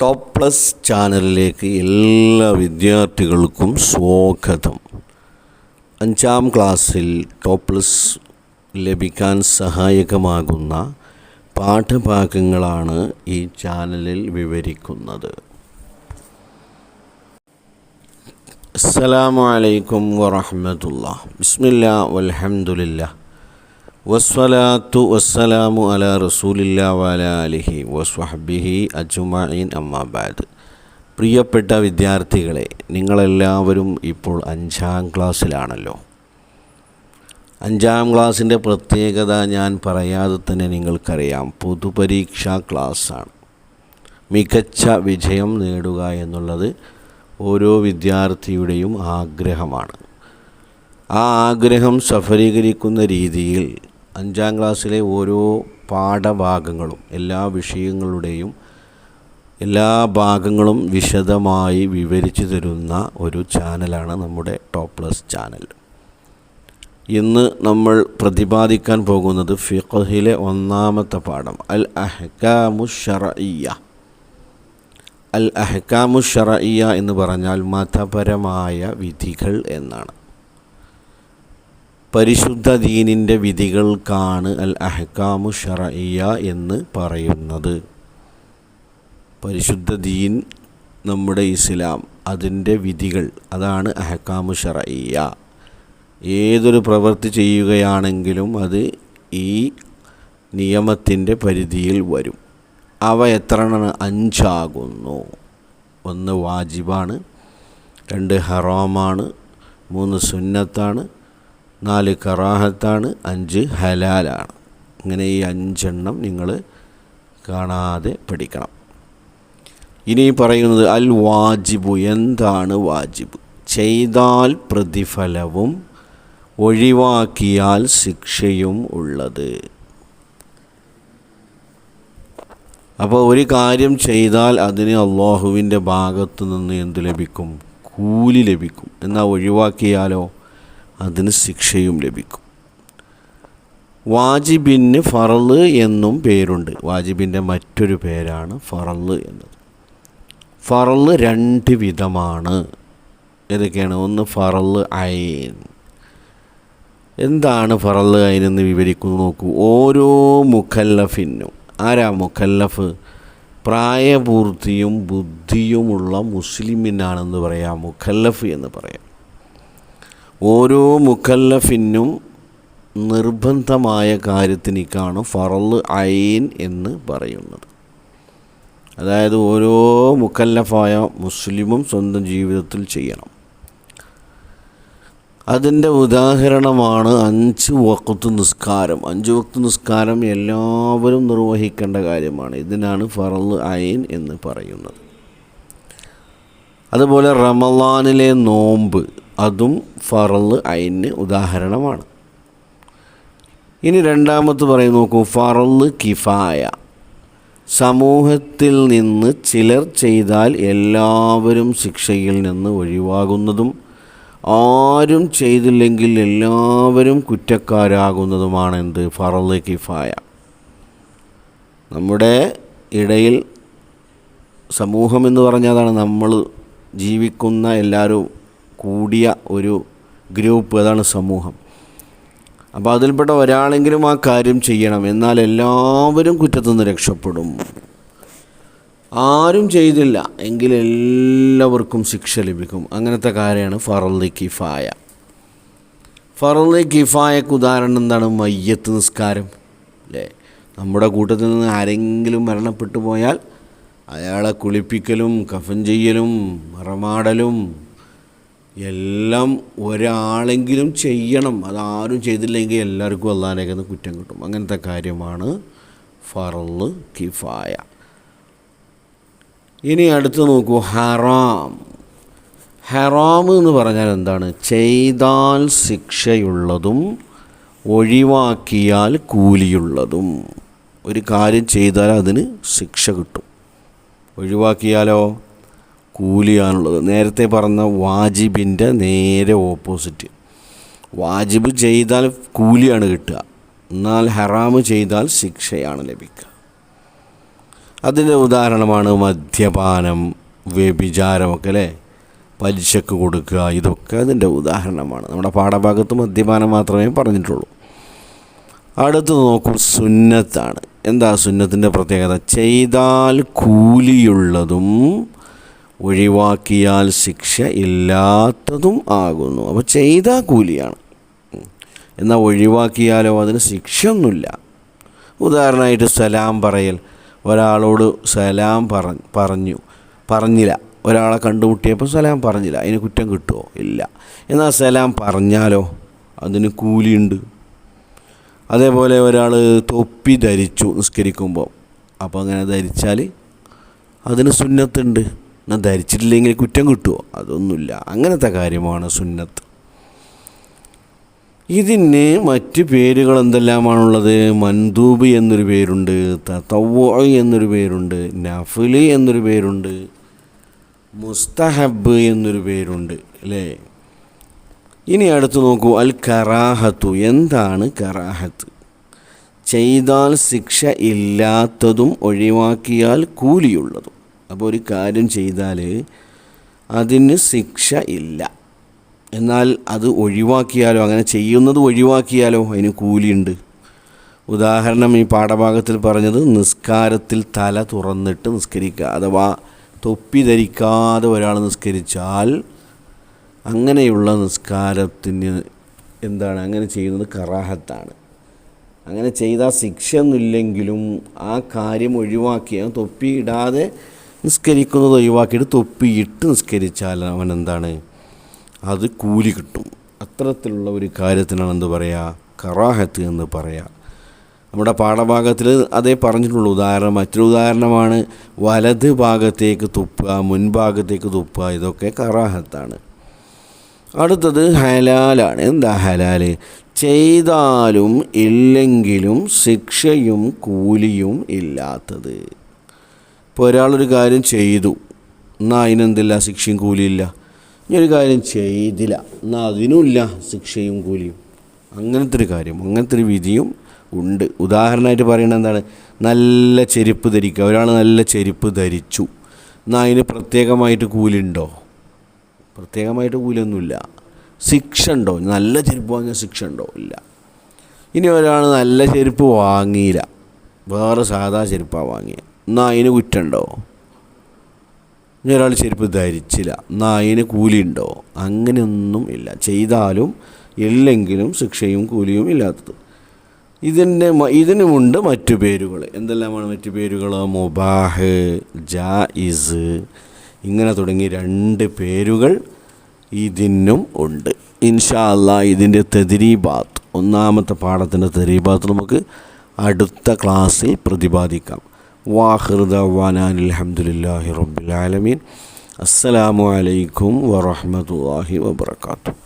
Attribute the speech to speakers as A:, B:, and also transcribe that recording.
A: Top plus ചാനലിലേക്ക് എല്ലാ വിദ്യാർത്ഥികൾക്കും സ്വാഗതം. 5ാം ക്ലാസ്സിൽ ടോപ്പ് പ്ലസ് ലഭിക്കാൻ സഹായകമാകുന്ന പാഠഭാഗങ്ങളാണ് ഈ ചാനലിൽ വിവരിക്കുന്നത്. അസ്സലാമു അലൈക്കും വറഹ്മത്തുള്ളാഹി. ബിസ്മില്ലാ വൽഹംദുലില്ലാ വസ്സലാത്തു വസ്സലാമു അലാ റസൂലില്ലാ വഅലാ ആലിഹി വസ്വഹ്ബിഹി അജ്മഈൻ അമ്മാ ബഅദ്. പ്രിയപ്പെട്ട വിദ്യാർത്ഥികളെ, നിങ്ങളെല്ലാവരും ഇപ്പോൾ 5ാം ക്ലാസ്സിലാണല്ലോ. 5ാം ക്ലാസ്സിൻ്റെ പ്രത്യേകത ഞാൻ പറയാതെ തന്നെ നിങ്ങൾക്കറിയാം. പൊതുപരീക്ഷാ ക്ലാസ്സാണ്. മികച്ച വിജയം നേടുക എന്നുള്ളത് ഓരോ വിദ്യാർത്ഥിയുടെയും ആഗ്രഹമാണ്. ആ ആഗ്രഹം സഫലീകരിക്കുന്ന രീതിയിൽ 5ാം ക്ലാസ്സിലെ ഓരോ പാഠഭാഗങ്ങളും എല്ലാ വിഷയങ്ങളുടെയും എല്ലാ ഭാഗങ്ങളും വിശദമായി വിവരിച്ചു തരുന്ന ഒരു ചാനലാണ് നമ്മുടെ ടോപ്പ് പ്ലസ് ചാനൽ. ഇന്ന് നമ്മൾ പ്രതിപാദിക്കാൻ പോകുന്നത് ഫിഖ്ഹിലെ 1ാമത്തെ പാഠം അൽ അഹ്കാമു ശർഇയ്യ. അൽ അഹ്കാമു ശർഇയ്യ എന്ന് പറഞ്ഞാൽ മതപരമായ വിധികൾ എന്നാണ്. പരിശുദ്ധ ദീനിൻ്റെ വിധികൾക്കാണ് അൽ അഹ്കാമു ശർഇയ്യ എന്ന് പറയുന്നത്. പരിശുദ്ധ ദീൻ, നമ്മുടെ ഇസ്ലാം, അതിൻ്റെ വിധികൾ, അതാണ് അഹ്കാമു ശർഇയ്യ. ഏതൊരു പ്രവൃത്തി ചെയ്യുകയാണെങ്കിലും അത് ഈ നിയമത്തിൻ്റെ പരിധിയിൽ വരും. അവ എത്രയാണ്? 5 ആകുന്നു. 1 വാജിബാണ്, 2 ഹറാമാണ്, 3 സുന്നത്താണ്, 4 കറാഹത്താണ്, 5 ഹലാലാണ്. ഇങ്ങനെ ഈ 5 എണ്ണം നിങ്ങൾ കാണാതെ പഠിക്കണം. ഇനി പറയുന്നത് അൽ വാജിബു. എന്താണ് വാജിബ്? ചെയ്താൽ പ്രതിഫലവും ഒഴിവാക്കിയാൽ ശിക്ഷയും ഉള്ളത്. അപ്പോൾ ഒരു കാര്യം ചെയ്താൽ അതിന് അള്ളാഹുവിൻ്റെ ഭാഗത്തു നിന്ന് എന്ത് ലഭിക്കും? കൂലി ലഭിക്കും. എന്നാൽ ഒഴിവാക്കിയാലോ അതിന് ശിക്ഷയും ലഭിക്കും. വാജിബിന് ഫറള് എന്നും പേരുണ്ട്. വാജിബിൻ്റെ മറ്റൊരു പേരാണ് ഫറള് എന്നത്. ഫറള് 2 വിധമാണ്. ഏതൊക്കെയാണ്? 1 ഫറള് ഐൻ. എന്താണ് ഫറള് ഐൻ എന്ന് വിവരിക്കുന്നു നോക്കൂ. ഓരോ മുക്കല്ലഫിനും, ആരാ മുക്കല്ലഫ്? പ്രായപൂർത്തിയും ബുദ്ധിയുമുള്ള മുസ്ലിമിനാണെന്ന് പറയാം, മുക്കല്ലഫ് എന്ന് പറയാം. ഓരോ മുക്കല്ലഫിനും നിർബന്ധമായ കാര്യത്തിനേക്കാണ് ഫറള് ഐൻ എന്ന് പറയുന്നത്. അതായത് ഓരോ മുക്കല്ലഫായ മുസ്ലിമും സ്വന്തം ജീവിതത്തിൽ ചെയ്യണം. അതിൻ്റെ ഉദാഹരണമാണ് 5 വഖ്ത് നിസ്കാരം. 5 വഖ്ത് നിസ്കാരം എല്ലാവരും നിർവഹിക്കേണ്ട കാര്യമാണ്. ഇതിനാണ് ഫറള് ഐൻ എന്ന് പറയുന്നത്. അതുപോലെ റമളാനിലെ നോമ്പ്, അതും ഫറള് ഐന് ഉദാഹരണമാണ്. ഇനി 2ാമത് പറയും നോക്കൂ, ഫറള് കിഫായ. സമൂഹത്തിൽ നിന്ന് ചിലർ ചെയ്താൽ എല്ലാവരും ശിക്ഷയിൽ നിന്ന് ഒഴിവാകുന്നതും ആരും ചെയ്തില്ലെങ്കിൽ എല്ലാവരും കുറ്റക്കാരാകുന്നതുമാണ് എന്ത്? ഫറള് കിഫായ. നമ്മുടെ ഇടയിൽ സമൂഹം എന്ന് പറഞ്ഞാൽ അതാണ് നമ്മൾ ജീവിക്കുന്ന എല്ലാവരും കൂടിയ ഒരു ഗ്രൂപ്പ്, അതാണ് സമൂഹം. അപ്പോൾ അതിൽപ്പെട്ട ഒരാളെങ്കിലും ആ കാര്യം ചെയ്യണം, എന്നാൽ എല്ലാവരും കുറ്റത്തു നിന്ന് രക്ഷപ്പെടും. ആരും ചെയ്തില്ല എങ്കിൽ എല്ലാവർക്കും ശിക്ഷ ലഭിക്കും. അങ്ങനത്തെ കാര്യമാണ് ഫറള് കിഫായ. ഫറള് കിഫായക്ക് ഉദാഹരണം എന്താണ്? മയ്യത്ത് നിസ്കാരം, അല്ലേ? നമ്മുടെ കൂട്ടത്തിൽ നിന്ന് ആരെങ്കിലും മരണപ്പെട്ടു പോയാൽ അയാളെ കുളിപ്പിക്കലും കഫൻ ചെയ്യലും മറമാടലും എല്ലാം ഒരാളെങ്കിലും ചെയ്യണം. അതാരും ചെയ്തില്ലെങ്കിൽ എല്ലാവർക്കും അള്ളാഹിൻ്റെ നിന്ന് കുറ്റം കിട്ടും. അങ്ങനത്തെ കാര്യമാണ് ഫറള് കിഫായ. ഇനി അടുത്ത് നോക്കൂ, ഹറാം. ഹറാം എന്ന് പറഞ്ഞാൽ എന്താണ്? ചെയ്താൽ ശിക്ഷയുള്ളതും ഒഴിവാക്കിയാൽ കൂലിയുള്ളതും. ഒരു കാര്യം ചെയ്താൽ അതിന് ശിക്ഷ കിട്ടും, ഒഴിവാക്കിയാലോ കൂലിയാണുള്ളത്. നേരത്തെ പറഞ്ഞ വാജിബിൻ്റെ നേരെ ഓപ്പോസിറ്റ്. വാജിബ് ചെയ്താൽ കൂലിയാണ് കിട്ടുക, എന്നാൽ ഹറാം ചെയ്താൽ ശിക്ഷയാണ് ലഭിക്കുക. അതിൻ്റെ ഉദാഹരണമാണ് മദ്യപാനം, വ്യഭിചാരമൊക്കെ അല്ലേ, പലിശക്ക് കൊടുക്കുക, ഇതൊക്കെ അതിൻ്റെ ഉദാഹരണമാണ്. നമ്മുടെ പാഠഭാഗത്ത് മദ്യപാനം മാത്രമേ പറഞ്ഞിട്ടുള്ളൂ. അടുത്ത് നോക്കൂ, സുന്നത്താണ്. എന്താ സുന്നത്തിൻ്റെ പ്രത്യേകത? ചെയ്താൽ കൂലിയുള്ളതും ഒഴിവാക്കിയാൽ ശിക്ഷ ഇല്ലാത്തതും ആകുന്നു. അപ്പോൾ ചെയ്താൽ കൂലിയാണ്, എന്നാൽ ഒഴിവാക്കിയാലോ അതിന് ശിക്ഷയൊന്നുമില്ല. ഉദാഹരണമായിട്ട് സലാം പറയൽ. ഒരാളോട് സലാം പറഞ്ഞില്ല, ഒരാളെ കണ്ടുമുട്ടിയപ്പോൾ സലാം പറഞ്ഞില്ല, അതിന് കുറ്റം കിട്ടുമോ? ഇല്ല. എന്നാൽ സലാം പറഞ്ഞാലോ അതിന് കൂലിയുണ്ട്. അതേപോലെ ഒരാൾ തൊപ്പി ധരിച്ചു നിസ്കരിക്കുമ്പോൾ, അപ്പോൾ അങ്ങനെ ധരിച്ചാൽ അതിന് സുന്നത്തുണ്ട്. എന്നാൽ ധരിച്ചിട്ടില്ലെങ്കിൽ കുറ്റം കിട്ടുമോ? അതൊന്നുമില്ല. അങ്ങനത്തെ കാര്യമാണ് സുന്നത്ത്. ഇതിന് മറ്റ് പേരുകൾ എന്തെല്ലാമാണുള്ളത്? മൻദൂബ് എന്നൊരു പേരുണ്ട്, തതവ്വു എന്നൊരു പേരുണ്ട്, നഫിൽ എന്നൊരു പേരുണ്ട്, മുസ്തഹബ് എന്നൊരു പേരുണ്ട് അല്ലേ. ഇനി അടുത്ത് നോക്കൂ, അൽ കറാഹത്തു. എന്താണ് കറാഹത്ത്? ചെയ്താൽ ശിക്ഷ ഇല്ലാത്തതും ഒഴിവാക്കിയാൽ കൂലിയുള്ളതും. അപ്പോൾ ഒരു കാര്യം ചെയ്താൽ അതിന് ശിക്ഷ ഇല്ല, എന്നാൽ അത് ഒഴിവാക്കിയാലോ, അങ്ങനെ ചെയ്യുന്നത് ഒഴിവാക്കിയാലോ അതിന് കൂലിയുണ്ട്. ഉദാഹരണം ഈ പാഠഭാഗത്തിൽ പറഞ്ഞത് നിസ്കാരത്തിൽ തല തുറന്നിട്ട് നിസ്കരിക്കുക, അഥവാ തൊപ്പി ധരിക്കാതെ ഒരാൾ നിസ്കരിച്ചാൽ അങ്ങനെയുള്ള നിസ്കാരത്തിന് എന്താണ്, അങ്ങനെ ചെയ്യുന്നത് കറാഹത്താണ്. അങ്ങനെ ചെയ്താൽ ശിക്ഷയൊന്നുമില്ലെങ്കിലും ആ കാര്യം ഒഴിവാക്കിയ, തൊപ്പി ഇടാതെ നിസ്കരിക്കുന്നത് ഒഴിവാക്കിയിട്ട് തൊപ്പി ഇട്ട് നിസ്കരിച്ചാൽ അവൻ എന്താണ്, അത് കൂലി കിട്ടും. അത്തരത്തിലുള്ള ഒരു കാര്യത്തിനാണ് എന്ത് പറയുക, കറാഹത്ത് എന്ന് പറയുക. നമ്മുടെ പാഠഭാഗത്തിൽ അതേ പറഞ്ഞിട്ടുള്ളൂ. ഉദാഹരണം, മറ്റൊരു ഉദാഹരണമാണ് വലത് ഭാഗത്തേക്ക് തുപ്പുക, മുൻഭാഗത്തേക്ക് തുപ്പുക, ഇതൊക്കെ കറാഹത്താണ്. അടുത്തത് ഹലാലാണ്. എന്താ ഹലാൽ? ചെയ്താലും ഇല്ലെങ്കിലും ശിക്ഷയും കൂലിയും ഇല്ലാത്തത്. ഇപ്പോൾ ഒരാളൊരു കാര്യം ചെയ്തു, എന്നാൽ അതിനെന്തില്ല, ശിക്ഷയും കൂലിയില്ല. ഇനി ഒരു കാര്യം ചെയ്തില്ല, എന്നാൽ അതിനുമില്ല ശിക്ഷയും കൂലിയും. അങ്ങനത്തെ ഒരു കാര്യം, അങ്ങനത്തെ ഒരു വിധിയും ഉണ്ട്. ഉദാഹരണമായിട്ട് പറയുന്നത് എന്താണ്, നല്ല ചെരുപ്പ് ധരിക്കുക. ഒരാൾ നല്ല ചെരുപ്പ് ധരിച്ചു, എന്നാൽ അതിന് പ്രത്യേകമായിട്ട് കൂലിയുണ്ടോ? പ്രത്യേകമായിട്ട് കൂലിയൊന്നുമില്ല. ശിക്ഷ ഉണ്ടോ? നല്ല ചെരുപ്പ് വാങ്ങിയ ശിക്ഷ ഉണ്ടോ? ഇല്ല. ഇനി ഒരാൾ നല്ല ചെരുപ്പ് വാങ്ങിയില്ല, വേറെ സാധാ ചെരുപ്പാണ് വാങ്ങിയത്, എന്നാൽ അതിന് കുറ്റമുണ്ടോ? ഇനി ഒരാൾ ചെരുപ്പ് ധരിച്ചില്ല, എന്നാൽ അതിന് കൂലിയുണ്ടോ? അങ്ങനെയൊന്നും ഇല്ല. ചെയ്താലും ഇല്ലെങ്കിലും ശിക്ഷയും കൂലിയും ഇല്ലാത്തത്. ഇതിനുമുണ്ട് മറ്റു പേരുകൾ. എന്തെല്ലാമാണ് മറ്റു പേരുകൾ? മുബാഹ്, ജായിസ്, ഇങ്ങനെ തുടങ്ങി 2 പേരുകൾ ഇതിനും ഉണ്ട്. ഇൻഷാ അല്ലാഹ് ഇതിൻ്റെ തദ്രീബാത്ത്, ഒന്നാമത്തെ പാഠത്തിൻ്റെ തദ്രീബാത്ത് നമുക്ക് അടുത്ത ക്ലാസ്സിൽ പ്രതിപാദിക്കാം. വാഖിറു ദഅ്വാനാ അൽഹംദുലില്ലാഹി റബ്ബിൽ ആലമീൻ. അസ്സലാമു അലൈക്കും വറഹ്മത്തുള്ളാഹി വബറകാതുഹു.